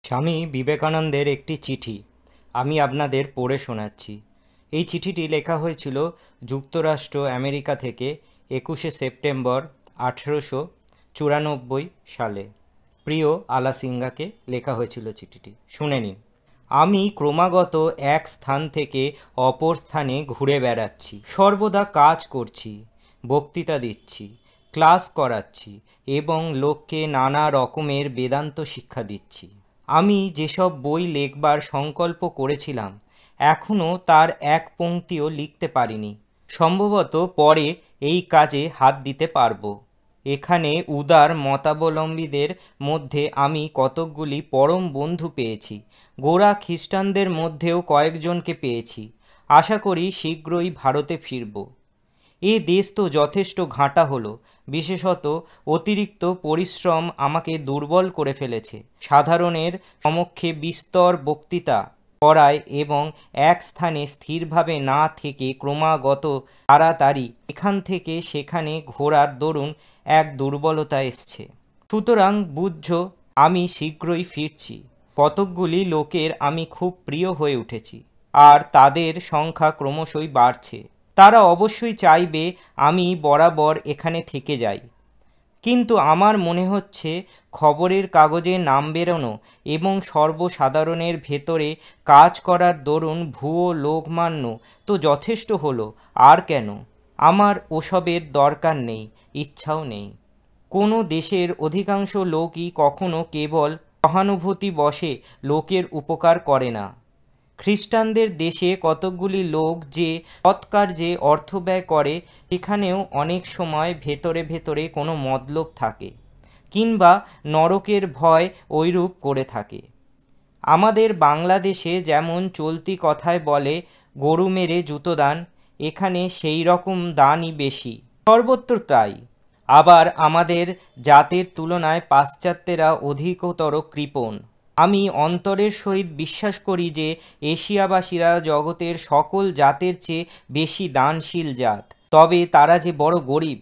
স্বামী বিবেকানন্দের একটি চিঠি আমি আপনাদের পড়ে শোনাচ্ছি। এই চিঠিটি লেখা হয়েছিল যুক্তরাষ্ট্র আমেরিকা থেকে 21শে সেপ্টেম্বর 1894 সালে। প্রিয় আলাসিঙ্গাকে লেখা হয়েছিল চিঠিটি, শুনে নিন। আমি ক্রমাগত এক স্থান থেকে অপর স্থানে ঘুরে বেড়াচ্ছি, সর্বদা কাজ করছি, বক্তৃতা দিচ্ছি, ক্লাস করাচ্ছি এবং লোককে নানা রকমের বেদান্ত শিক্ষা দিচ্ছি। আমি যেসব বই লেখবার সংকল্প করেছিলাম এখনও তার এক পংক্তিও লিখতে পারিনি। সম্ভবত পরে এই কাজে হাত দিতে পারবো। এখানে উদার মতাবলম্বীদের মধ্যে আমি কতকগুলি পরম বন্ধু পেয়েছি, গোঁড়া খ্রিস্টানদের মধ্যেও কয়েকজনকে পেয়েছি। আশা করি শীঘ্রই ভারতে ফিরব। এ দেশ তো যথেষ্ট ঘাঁটা হলো, বিশেষত অতিরিক্ত পরিশ্রম আমাকে দুর্বল করে ফেলেছে। সাধারণের সমক্ষে বিস্তর বক্তৃতা করায় এবং এক স্থানে স্থিরভাবে না থেকে ক্রমাগত তাড়াতাড়ি এখান থেকে সেখানে ঘোরার দরুন এক দুর্বলতা এসছে। সুতরাং বুঝছো, আমি শীঘ্রই ফিরছি। কতকগুলি লোকের আমি খুব প্রিয় হয়ে উঠেছি, আর তাদের সংখ্যা ক্রমশই বাড়ছে। তারা অবশ্যই চাইবে আমি বরাবর এখানে থেকে যাই, কিন্তু আমার মনে হচ্ছে খবরের কাগজে নাম বেরোনো এবং সর্বসাধারণের ভেতরে কাজ করার দরুন ভুয়ো লোকমান্য তো যথেষ্ট হলো। আর কেন? আমার ওসবের দরকার নেই, ইচ্ছাও নেই। কোনো দেশের অধিকাংশ লোকই কখনো কেবল সহানুভূতি বশে লোকের উপকার করে না। খ্রিস্টানদের দেশে কতকগুলি লোক যে সৎকার্যে অর্থ ব্যয় করে, সেখানেও অনেক সময় ভেতরে ভেতরে কোনো মতলব থাকে, কিংবা নরকের ভয় ওইরূপ করে থাকে। আমাদের বাংলাদেশে যেমন চলতি কথায় বলে গরু মেরে জুতো দান, এখানে সেই রকম দানই বেশি, সর্বত্র তাই। আবার আমাদের জাতের তুলনায় পাশ্চাত্যেরা অধিকতর কৃপণ। আমি অন্তরের সহিত বিশ্বাস করি যে এশিয়াবাসীরা জগতের সকল জাতের চেয়ে বেশি দানশীল জাত, তবে তারা যে বড় গরিব।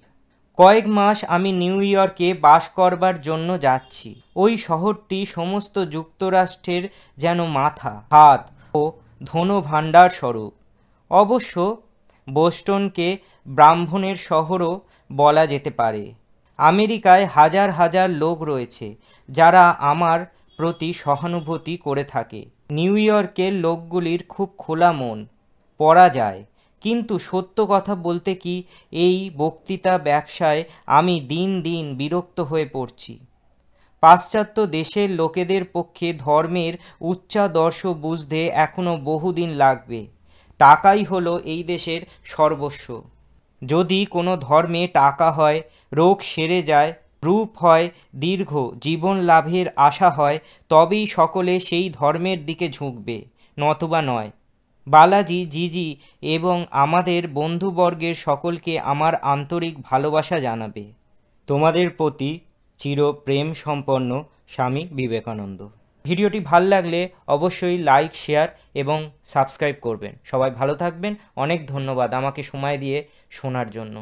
কয়েক মাস আমি নিউ ইয়র্কে বাস করবার জন্য যাচ্ছি। ওই শহরটি সমস্ত যুক্তরাষ্ট্রের যেন মাথা, হাত ও ধনভাণ্ডার স্বরূপ। অবশ্য বোস্টনকে ব্রাহ্মণের শহরও বলা যেতে পারে। আমেরিকায় হাজার হাজার লোক রয়েছে যারা আমার প্রতি সহানুভূতি করে থাকে। নিউ ইয়র্কের লোকগুলির খুব খোলা মন, পড়া যায়। কিন্তু সত্য কথা বলতে কি, এই বক্তৃতা ব্যবসায় আমি দিন দিন বিরক্ত হয়ে পড়ছি। পাশ্চাত্য দেশের লোকেদের পক্ষে ধর্মের উচ্চাদর্শ বুঝতে এখনো বহুদিন লাগবে। টাকাই হলো এই দেশের সর্বস্ব। যদি কোনো ধর্মে টাকা হয়, রোগ সেরে যায়, রূপ হয় দীর্ঘ, জীবন লাভের আশা হয়, তবেই সকলে সেই ধর্মের দিকে ঝুঁকবে, নতুবা নয়। বালাজি, জিজি এবং আমাদের বন্ধুবর্গের সকলকে আমার আন্তরিক ভালোবাসা জানাবে। তোমাদের প্রতি চির প্রেম সম্পন্ন স্বামী বিবেকানন্দ। ভিডিওটি ভালো লাগলে অবশ্যই লাইক, শেয়ার এবং সাবস্ক্রাইব করবেন। সবাই ভালো থাকবেন। অনেক ধন্যবাদ আমাকে সময় দিয়ে শোনার জন্য।